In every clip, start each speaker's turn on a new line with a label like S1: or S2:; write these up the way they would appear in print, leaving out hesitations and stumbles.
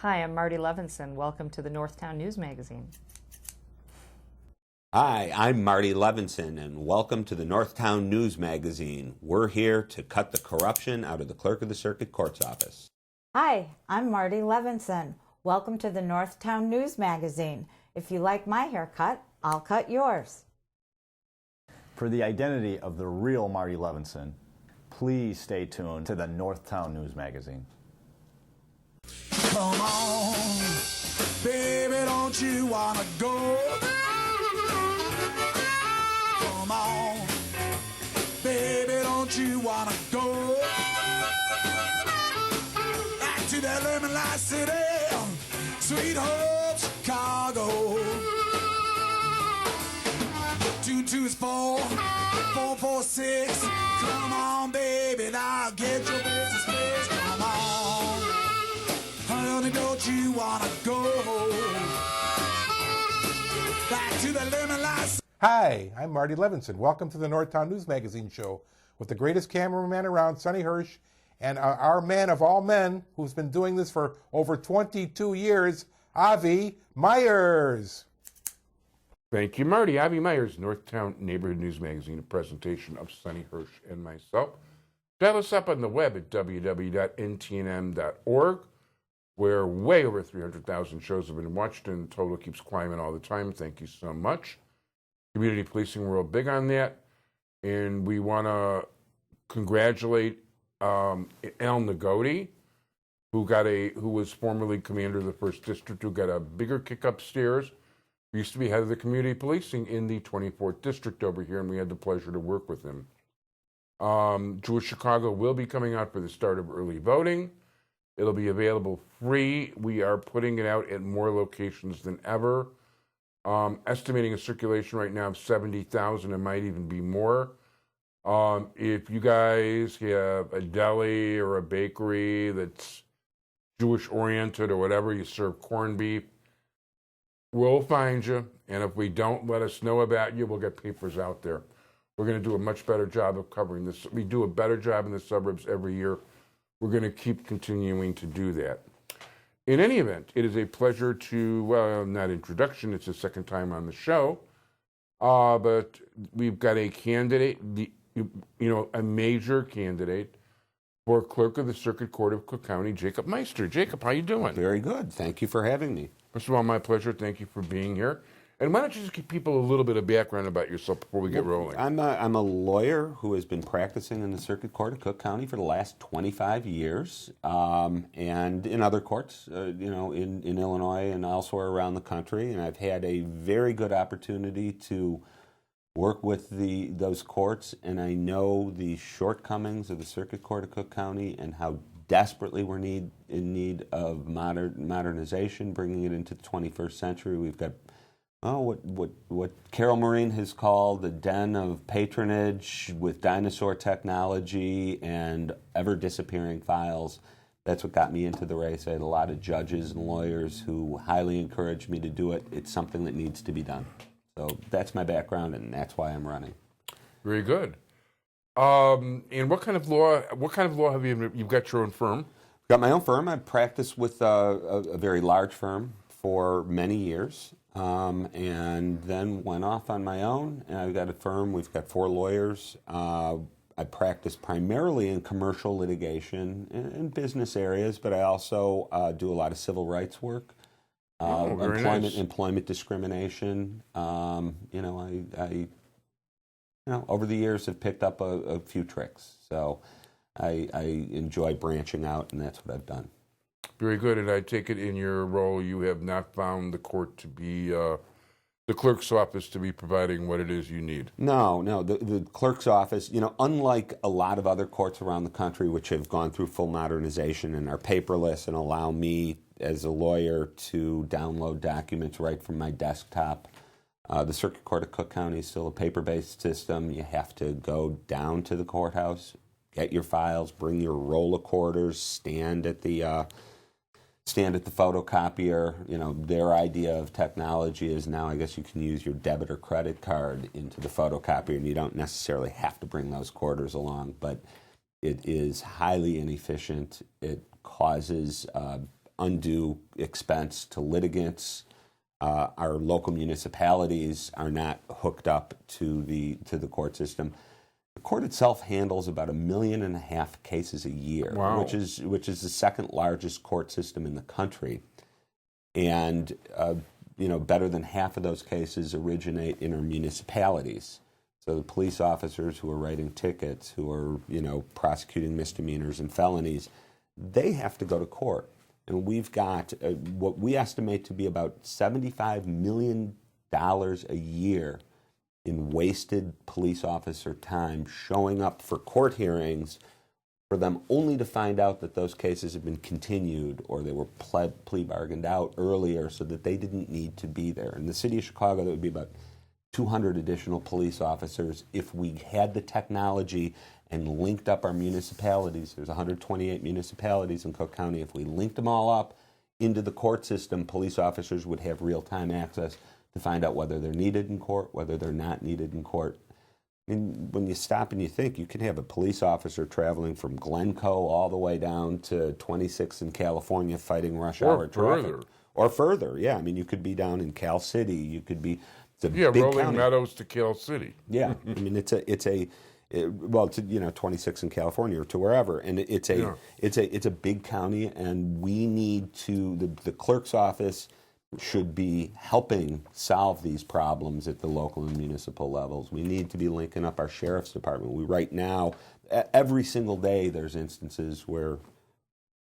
S1: Hi, I'm Marty Levinson. Welcome to the Northtown News Magazine.
S2: Hi, I'm Marty Levinson, and welcome to the Northtown News Magazine. We're here to cut the corruption out of the Clerk of the Circuit Court's office.
S3: Hi, I'm Marty Levinson. Welcome to the Northtown News Magazine. If you like my haircut, I'll cut yours.
S4: For the identity of the real Marty Levinson, please stay tuned to the Northtown News Magazine.
S5: Come on, baby, don't you wanna go? Come on, baby, don't you wanna go? Back to that lemon light city, sweet home Chicago. 2 is 4, 4 4 6. Come on, baby, now get your business fixed. Come on, honey, don't you wanna go back to the lemon light?
S6: Hi, I'm Marty Levinson. Welcome to the Northtown News Magazine show with the greatest cameraman around, Sonny Hirsch, and our man of all men who's been doing this for over 22 years, Avi Myers.
S7: Thank you, Marty. Avi Myers, Northtown Neighborhood News Magazine, a presentation of Sonny Hirsch and myself. Dial us up on the web at www.ntnm.org, where way over 300,000 shows have been watched, and the total keeps climbing all the time. Thank you so much. Community policing, we're real big on that. And we want to congratulate Al Nagoti, who was formerly commander of the 1st District, who got a bigger kick upstairs. He used to be head of the community policing in the 24th District over here, and we had the pleasure to work with him. Jewish Chicago will be coming out for the start of early voting. It'll be available free. We are putting it out at more locations than ever. Estimating a circulation right now of 70,000. It might even be more. If you guys have a deli or a bakery that's Jewish-oriented or whatever, you serve corned beef, we'll find you, and if we don't, let us know about you. We'll get papers out there. We're going to do a much better job of covering this. We do a better job in the suburbs every year. We're going to keep continuing to do that. In any event, it is a pleasure to, well, not introduction, it's the second time on the show, but we've got a candidate, a major candidate for Clerk of the Circuit Court of Cook County, Jacob Meister. Jacob, how you doing?
S2: Very good. Thank you for having me.
S7: First of all, my pleasure. Thank you for being here. And why don't you just give people a little bit of background about yourself before we get rolling?
S2: I'm a lawyer who has been practicing in the Circuit Court of Cook County for the last 25 years, and in other courts, in Illinois and elsewhere around the country. And I've had a very good opportunity to work with those courts, and I know the shortcomings of the Circuit Court of Cook County and how desperately we're in need of modernization, bringing it into the 21st century. We've got what Carol Maureen has called the den of patronage with dinosaur technology and ever-disappearing files. That's what got me into the race. I had a lot of judges and lawyers who highly encouraged me to do it. It's something that needs to be done. So that's my background, and that's why I'm running.
S7: Very good. And what kind of law have you've got your own firm?
S2: I've got my own firm. I've practiced with a very large firm for many years, and then went off on my own. And I've got a firm. We've got 4 lawyers. I practice primarily in commercial litigation and business areas, but I also do a lot of civil rights work. Employment discrimination. Over the years have picked up a few tricks. So I enjoy branching out, and that's what I've done.
S7: Very good. And I take it in your role you have not found the court to be, the clerk's office to be providing what it is you need.
S2: No. The clerk's office, unlike a lot of other courts around the country which have gone through full modernization and are paperless and allow me as a lawyer to download documents right from my desktop, the Circuit Court of Cook County is still a paper-based system. You have to go down to the courthouse, get your files, bring your roll of quarters, stand at the photocopier. Their idea of technology is now I guess you can use your debit or credit card into the photocopier, and you don't necessarily have to bring those quarters along, but it is highly inefficient. It causes undue expense to litigants. Our local municipalities are not hooked up to the court system. The court itself handles about 1.5 million cases a year,
S7: Wow.
S2: which is the second largest court system in the country, and better than half of those cases originate in our municipalities. So the police officers who are writing tickets, who are prosecuting misdemeanors and felonies, they have to go to court. And we've got what we estimate to be about $75 million a year in wasted police officer time showing up for court hearings for them only to find out that those cases have been continued or they were plea bargained out earlier so that they didn't need to be there. In the city of Chicago, that would be about 200 additional police officers if we had the technology and linked up our municipalities. There's 128 municipalities in Cook County. If we linked them all up into the court system, police officers would have real-time access to find out whether they're needed in court, whether they're not needed in court. I mean, when you stop and you think, you could have a police officer traveling from Glencoe all the way down to 26 in California fighting rush hour traffic.
S7: Further.
S2: Or further, yeah. I mean, you could be down in Cal City. You could be... It's a big
S7: Rolling
S2: county.
S7: Meadows to Cal City.
S2: Yeah, I mean, to 26 in California or to wherever, and it's a big county, and we need to the clerk's office should be helping solve these problems at the local and municipal levels. We need to be linking up our sheriff's department. We right now, every single day, there's instances where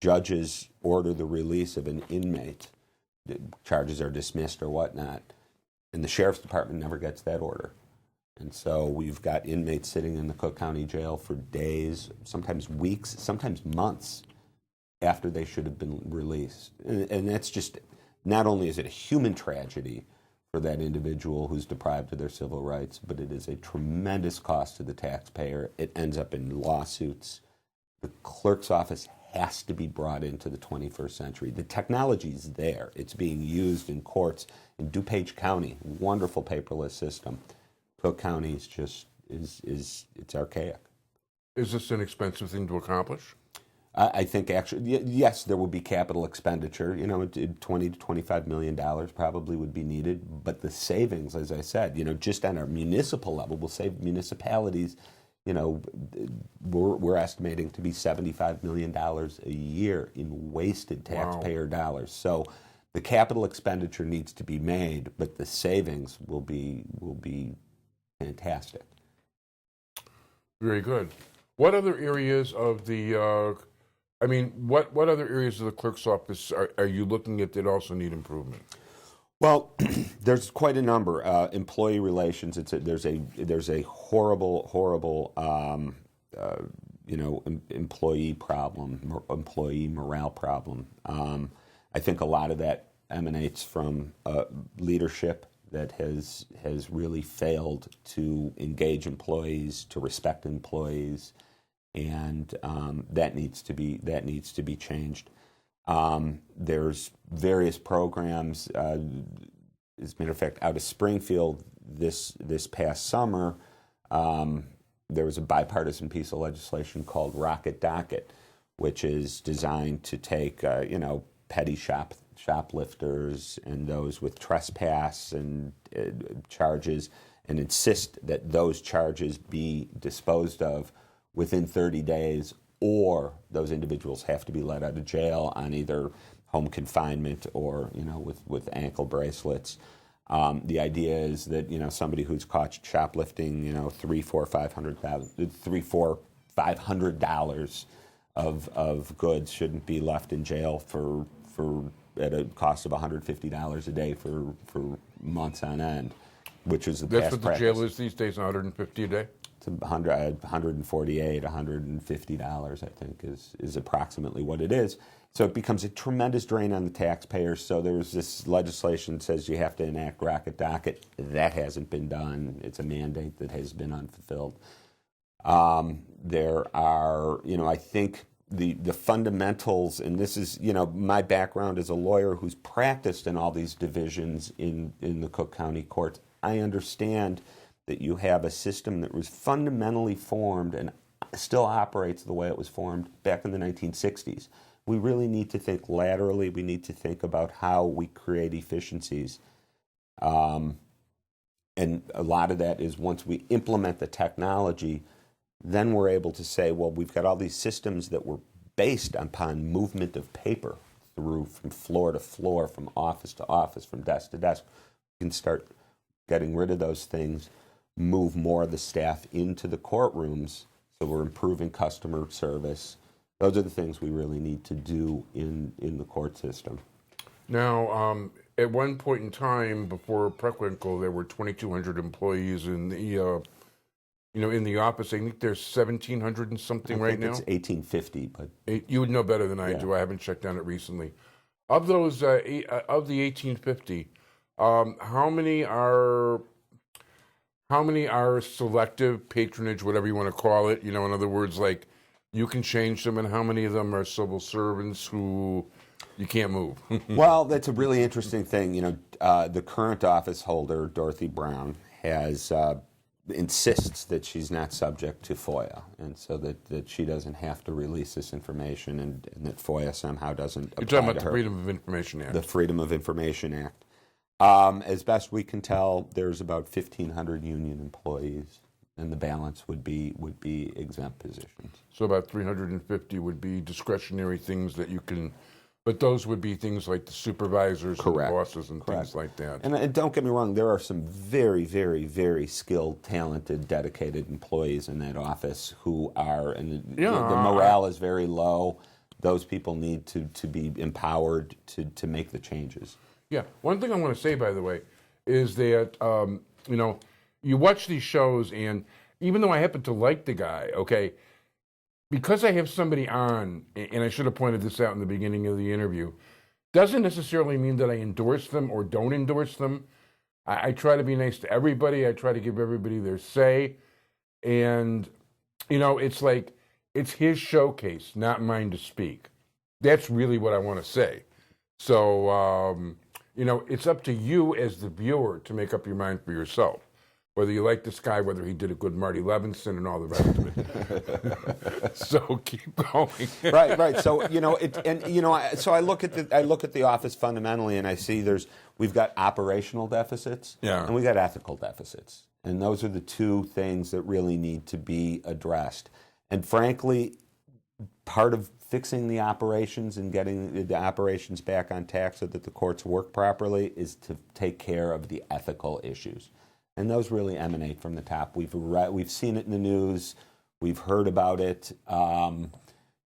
S2: judges order the release of an inmate, the charges are dismissed or whatnot, and the sheriff's department never gets that order. And so we've got inmates sitting in the Cook County Jail for days, sometimes weeks, sometimes months after they should have been released. And that's just, not only is it a human tragedy for that individual who's deprived of their civil rights, but it is a tremendous cost to the taxpayer. It ends up in lawsuits. The clerk's office has to be brought into the 21st century. The technology is there. It's being used in courts. In DuPage County, wonderful paperless system. Cook County is just it's archaic.
S7: Is this an expensive thing to accomplish?
S2: I think actually, yes, there would be capital expenditure. $20 to $25 million probably would be needed. But the savings, as I said, just on our municipal level, will save municipalities. We're estimating to be $75 million a year in wasted taxpayer dollars. So the capital expenditure needs to be made, but the savings will be fantastic.
S7: Very good. What other areas of the, what other areas of the clerk's office are you looking at that also need improvement?
S2: Well, there's quite a number. Employee relations. There's a horrible employee problem, employee morale problem. I think a lot of that emanates from leadership that has really failed to engage employees, to respect employees, and that needs to be changed. There's various programs. As a matter of fact, out of Springfield this past summer, there was a bipartisan piece of legislation called Rocket Docket, which is designed to take petty shoplifters and those with trespass and charges, and insist that those charges be disposed of within 30 days, or those individuals have to be let out of jail on either home confinement or with ankle bracelets. The idea is that somebody who's caught shoplifting $500 of goods shouldn't be left in jail for at a cost of $150 a day for months on end, which is the
S7: That's
S2: past
S7: what the
S2: practice.
S7: jail is these days, $150 a day?
S2: It's $148, $150, I think, is approximately what it is. So it becomes a tremendous drain on the taxpayers. So there's this legislation that says you have to enact Rocket Docket. That hasn't been done. It's a mandate that has been unfulfilled. There are, I think the fundamentals, and this is, my background as a lawyer who's practiced in all these divisions in the Cook County courts. I understand that you have a system that was fundamentally formed and still operates the way it was formed back in the 1960s, we really need to think laterally. We need to think about how we create efficiencies. And a lot of that is once we implement the technology, then we're able to say, well, we've got all these systems that were based upon movement of paper through from floor to floor, from office to office, from desk to desk. We can start getting rid of those things, move more of the staff into the courtrooms, so we're improving customer service. Those are the things we really need to do in the court system.
S7: Now, at one point in time, before Preckwinkle, there were 2,200 employees in the, in the office. I think there's 1,700 and something right now.
S2: It's 1850, but
S7: You would know better than I
S2: Yeah.
S7: do. I haven't checked on it recently. Of those, of the 1850, how many are selective patronage, whatever you want to call it? In other words, like you can change them, and how many of them are civil servants who you can't move?
S2: well, that's a really interesting thing. The current office holder, Dorothy Brown, has insists that she's not subject to FOIA, and so that she doesn't have to release this information, and that FOIA somehow doesn't apply
S7: You're talking about
S2: to
S7: the
S2: her.
S7: Freedom of Information Act.
S2: The Freedom of Information Act. As best we can tell, there's about 1,500 union employees, and the balance would be exempt positions.
S7: So about 350 would be discretionary things that you can, but those would be things like the supervisors and the
S2: Correct.
S7: bosses and
S2: Correct.
S7: things like that.
S2: And don't get me wrong, there are some very, very, very skilled, talented, dedicated employees in that office who are, and the morale is very low. Those people need to be empowered to make the changes.
S7: Yeah. One thing I want to say, by the way, is that, you watch these shows, and even though I happen to like the guy, okay, because I have somebody on, and I should have pointed this out in the beginning of the interview, doesn't necessarily mean that I endorse them or don't endorse them. I try to be nice to everybody. I try to give everybody their say. And, it's like, it's his showcase, not mine to speak. That's really what I want to say. So, it's up to you as the viewer to make up your mind for yourself. Whether you like this guy, whether he did a good Marty Levinson and all the rest of it. So keep going.
S2: Right. So so I look at the office fundamentally, and I see we've got operational deficits, and we got ethical deficits, and those are the two things that really need to be addressed. And frankly, part of fixing the operations and getting the operations back on track so that the courts work properly is to take care of the ethical issues. And those really emanate from the top. We've seen it in the news. We've heard about it.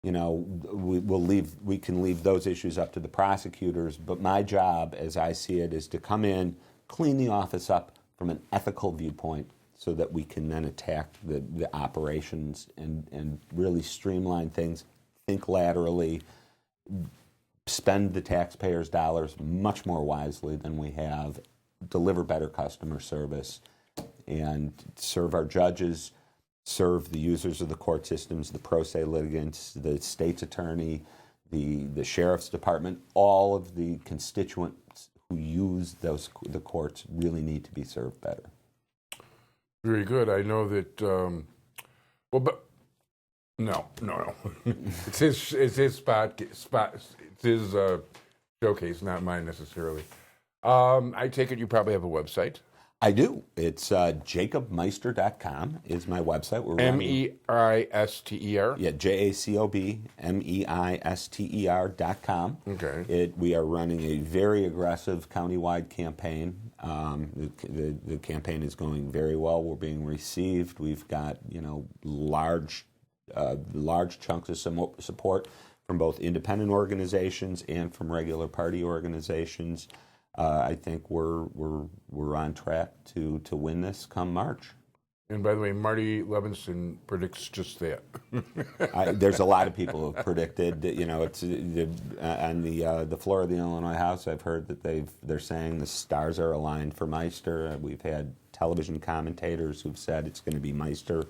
S2: We can leave those issues up to the prosecutors. But my job, as I see it, is to come in, clean the office up from an ethical viewpoint, so that we can then attack the operations and really streamline things, think laterally, spend the taxpayers' dollars much more wisely than we have, deliver better customer service, and serve our judges, serve the users of the court systems, the pro se litigants, the state's attorney, the sheriff's department. All of the constituents who use the courts really need to be served better.
S7: Very good. I know that, no. It's his spot. It's his showcase, not mine necessarily. I take it you probably have a website.
S2: I do. It's jacobmeister.com is my website. We're
S7: Meister.
S2: Yeah, JACOBMEISTER.com.
S7: Okay.
S2: We are running a very aggressive countywide campaign. The campaign is going very well. We're being received. We've got large chunks of support from both independent organizations and from regular party organizations. I think we're on track to win this come March.
S7: And by the way, Marty Levinson predicts just that.
S2: There's a lot of people who have predicted that, it's on the floor of the Illinois House. I've heard that they're saying the stars are aligned for Meister. We've had television commentators who've said it's going to be Meister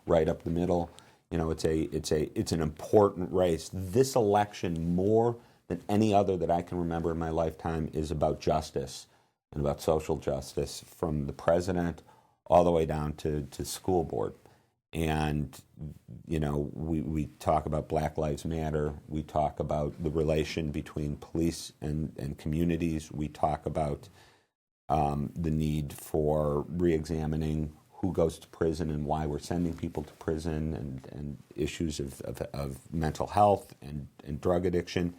S2: right up the middle. It's an important race. This election, more than any other that I can remember in my lifetime, is about justice and about social justice, from the president all the way down to school board. And, you know, we talk about Black Lives Matter. We talk about the relation between police and communities. We talk about the need for reexamining who goes to prison and why we're sending people to prison, and issues of mental health and drug addiction.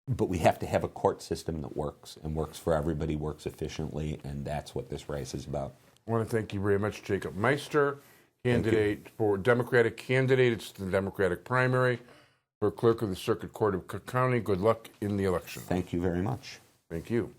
S2: But we have to have a court system that works and works for everybody, works efficiently, and that's what this race is about.
S7: I want to thank you very much, Jacob Meister, candidate for Democratic candidate. It's the Democratic primary for Clerk of the Circuit Court of Cook County. Good luck in the election.
S2: Thank you very much.
S7: Thank you.